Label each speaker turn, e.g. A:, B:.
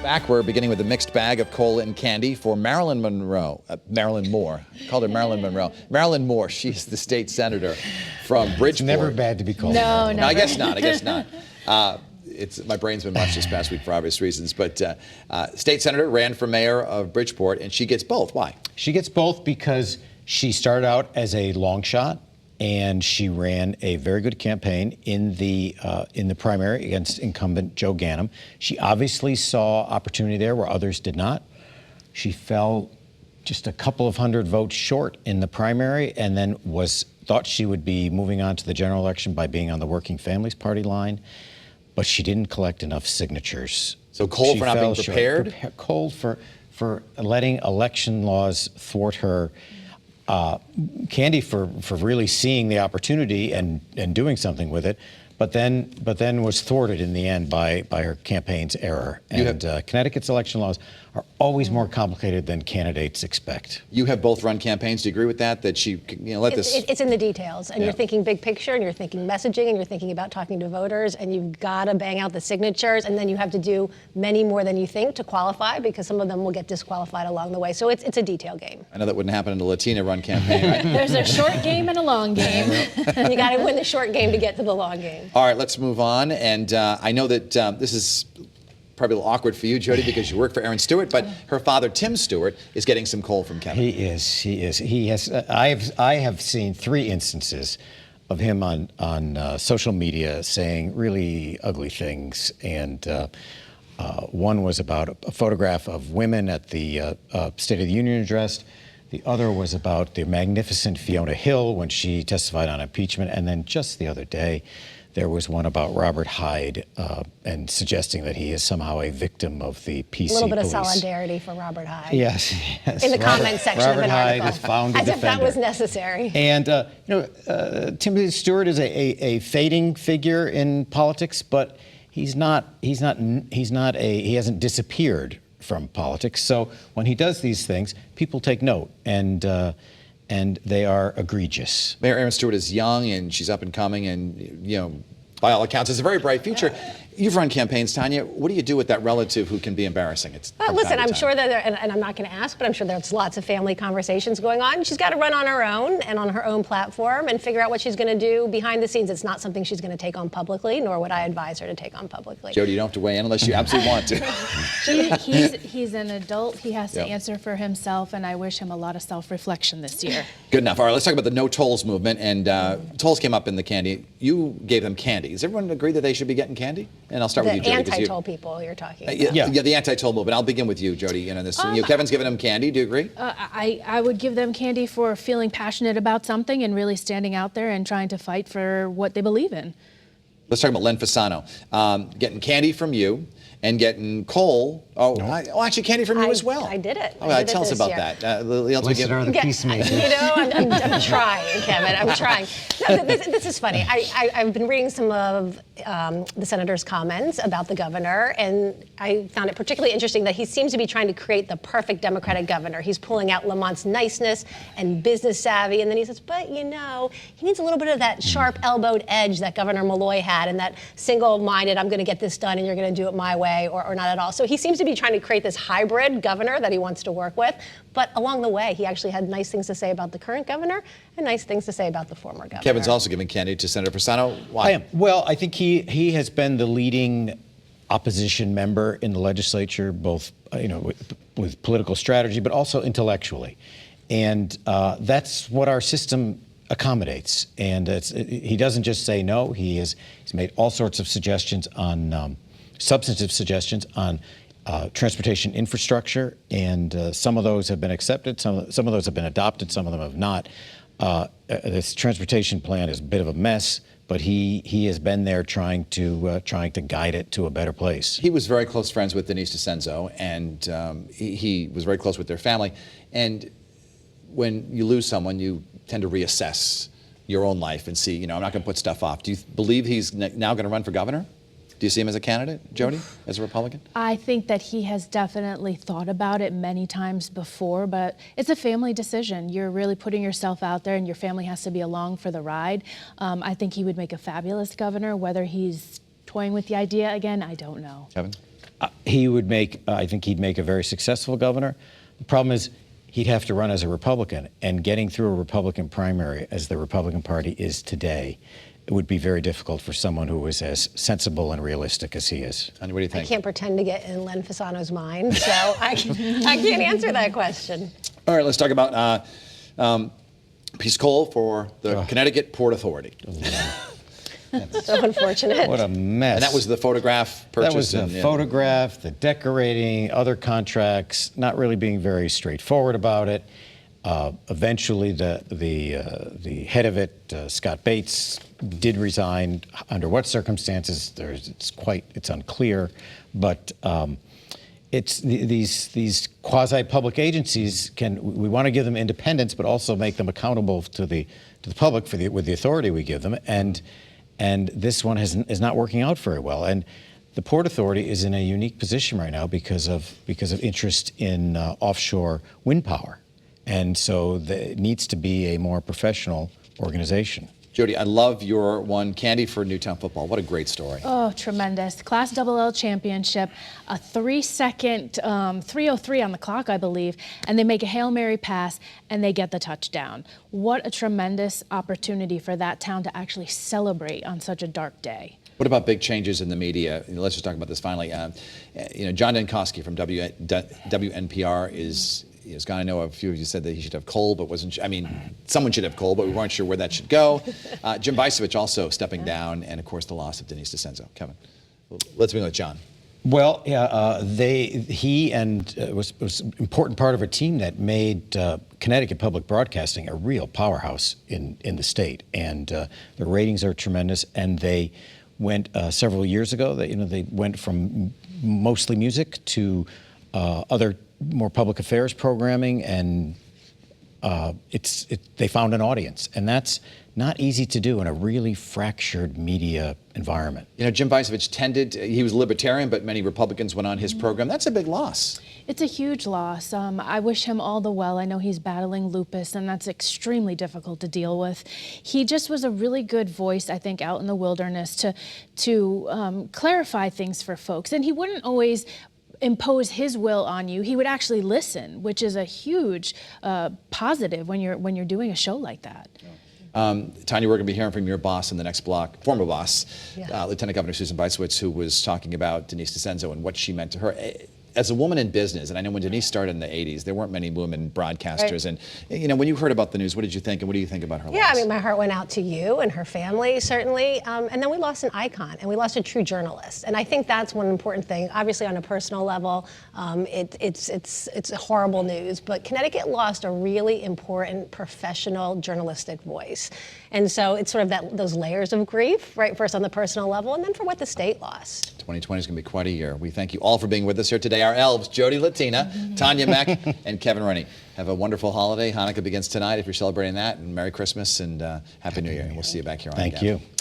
A: Back, we're beginning with a mixed bag of coal and candy for Marilyn Moore. I called her Marilyn Monroe. Marilyn Moore, she's the state senator from Bridgeport.
B: It's never bad to be called.
C: No,
A: I guess not. My brain's been much this past week for obvious reasons. But state senator ran for mayor of Bridgeport, and she gets both. Why?
B: She gets both because she started out as a long shot, and she ran a very good campaign in the primary against incumbent Joe Ganim. She obviously saw opportunity there where others did not. She fell just a couple of hundred votes short in the primary, and then thought she would be moving on to the general election by being on the Working Families Party line, but she didn't collect enough signatures.
A: So cold for not being prepared?
B: Cold for letting election laws thwart her. Candy for really seeing the opportunity and doing something with it, but then was thwarted in the end by her campaign's error. And Connecticut's election laws are always more complicated than candidates expect.
A: You have both run campaigns. Do you agree with that? That she,
C: It's in the details, and you're thinking big picture, and you're thinking messaging, and you're thinking about talking to voters, and you've got to bang out the signatures, and then you have to do many more than you think to qualify, because some of them will get disqualified along the way. So it's a detail game.
A: I know that wouldn't happen in a Latina run campaign, right?
C: There's a short game and a long game. You got to win the short game to get to the long game.
A: All right, let's move on. And I know that this is probably a little awkward for you, Jodi, because you work for Erin Stewart, but her father, Tim Stewart, is getting some coal from Kevin.
B: He is. He has. I have seen 3 instances of him on social media saying really ugly things, and one was about a photograph of women at the State of the Union address. The other was about the magnificent Fiona Hill when she testified on impeachment, and then just the other day, there was one about Robert Hyde and suggesting that he is somehow a victim of the PC police.
C: A little bit of solidarity for Robert Hyde.
B: Yes.
C: In the comment section
B: Robert
C: of an
B: Hyde
C: article.
B: is found
C: As
B: defender.
C: if that was necessary.
B: And Timothy Stewart is a fading figure in politics, but he hasn't disappeared from politics. So when he does these things, people take note, and they are egregious.
A: Mayor Erin Stewart is young, and she's up and coming, and by all accounts, has a very bright future. You've run campaigns, Tanya. What do you do with that relative who can be embarrassing?
C: Listen, I'm sure that and I'm not going to ask, but I'm sure there's lots of family conversations going on. She's got to run on her own and on her own platform and figure out what she's going to do behind the scenes. It's not something she's going to take on publicly, nor would I advise her to take on publicly.
A: Jodi, you don't have to weigh in unless you absolutely want to.
D: He's an adult. He has to answer for himself, and I wish him a lot of self-reflection this year.
A: Good enough. All right, let's talk about the no tolls movement. And tolls came up in the candy. You gave them candy. Does everyone agree that they should be getting candy? And I'll start with you, Jodi.
C: The anti-toll people you're talking about.
A: Yeah, the anti-toll movement. I'll begin with you, Jodi. Kevin's giving them candy. Do you agree?
D: I would give them candy for feeling passionate about something and really standing out there and trying to fight for what they believe in.
A: Let's talk about Lynn Fasano. Getting candy from you and getting coal. Actually, candy from you as well.
C: I did it.
A: Tell us about that.
B: Blessed are the peacemakers.
C: I'm trying, Kevin. I'm trying. No, this is funny. I've been reading some of the senator's comments about the governor, and I found it particularly interesting that he seems to be trying to create the perfect Democratic governor. He's pulling out Lamont's niceness and business savvy, and then he says, but he needs a little bit of that sharp elbowed edge that Governor Malloy had, and that single-minded, I'm going to get this done and you're going to do it my way, or not at all. So he seems to be trying to create this hybrid governor that he wants to work with, but along the way, he actually had nice things to say about the current governor and nice things to say about the former governor.
A: Kevin's also giving candy to Senator Fasano. Why?
B: I am. Well, I think he has been the leading opposition member in the legislature, both with political strategy, but also intellectually, and that's what our system accommodates. And he doesn't just say no. He's made all sorts of suggestions on substantive suggestions on transportation infrastructure, and some of those have been accepted, some of those have been adopted, some of them have not. This transportation plan is a bit of a mess, but he has been there trying to guide it to a better place.
A: He was very close friends with Denise DeCenzo, and he was very close with their family. And when you lose someone, you tend to reassess your own life and see, I'm not going to put stuff off. Do you believe he's now going to run for governor? Do you see him as a candidate, Jodi, as a Republican?
D: I think that he has definitely thought about it many times before, but it's a family decision. You're really putting yourself out there, and your family has to be along for the ride. I think he would make a fabulous governor. Whether he's toying with the idea again, I don't know.
A: Kevin?
B: He would make, I think he'd make a very successful governor. The problem is he'd have to run as a Republican, and getting through a Republican primary as the Republican Party is today, it would be very difficult for someone who is as sensible and realistic as he is.
A: Tanya, what do you
C: I
A: think?
C: can't pretend to get in Lynn Fasano's mind, so I can't answer that question.
A: All right, let's talk about piece of coal for the Connecticut Port Authority.
C: So unfortunate.
B: What a mess.
A: And that was the photograph purchase.
B: That was the photograph, the decorating, other contracts, not really being very straightforward about it. Eventually, the head of it, Scott Bates, did resign. Under what circumstances? It's unclear, but it's these quasi-public agencies we want to give them independence, but also make them accountable to the public with the authority we give them, and this one is not working out very well. And the Port Authority is in a unique position right now because of interest in offshore wind power. And so it needs to be a more professional organization.
A: Jodi, I love your one, Candy for Newtown football. What a great story.
D: Oh, tremendous. Class LL championship, a 3-second, 3:03 on the clock, I believe, and they make a Hail Mary pass and they get the touchdown. What a tremendous opportunity for that town to actually celebrate on such a dark day.
A: What about big changes in the media? Let's just talk about this finally. John Koski from WNPR is gone. I know a few of you said that he should have coal, but someone should have coal, but we weren't sure where that should go. Jim Vicevich also stepping down, and of course the loss of Denise DeCenzo. Kevin, let's begin with John.
B: Well, he was an important part of a team that made Connecticut Public Broadcasting a real powerhouse in the state, and the ratings are tremendous. And they went several years ago. They went from mostly music to other more public affairs programming, and they found an audience, and that's not easy to do in a really fractured media environment.
A: Jim Vicevich he was libertarian, but many Republicans went on his program. That's a big loss.
D: It's a huge loss. I wish him all the well. I know he's battling lupus, and that's extremely difficult to deal with. He just was a really good voice, I think, out in the wilderness to clarify things for folks, and he wouldn't always impose his will on you. He would actually listen, which is a huge positive when you're doing a show like that.
A: Tanya, we're going to be hearing from your boss in the next block, former boss, Lieutenant Governor Susan Bysiewicz, who was talking about Denise DeCenzo and what she meant to her. As a woman in business, and I know when Denise started in the 80s, there weren't many women broadcasters. Right. And when you heard about the news, what did you think, and what do you think about her loss?
C: Yeah, my heart went out to you and her family, certainly. And then we lost an icon, and we lost a true journalist. And I think that's one important thing. Obviously, on a personal level, it's horrible news. But Connecticut lost a really important professional journalistic voice. And so it's sort of those layers of grief, right? First on the personal level, and then for what the state lost.
A: 2020 is going to be quite a year. We thank you all for being with us here today. Our elves, Jodi Latina, Tanya Meck, and Kevin Rennie. Have a wonderful holiday. Hanukkah begins tonight if you're celebrating that. And Merry Christmas and Happy New Year. And we'll see you back here on
B: Thank you.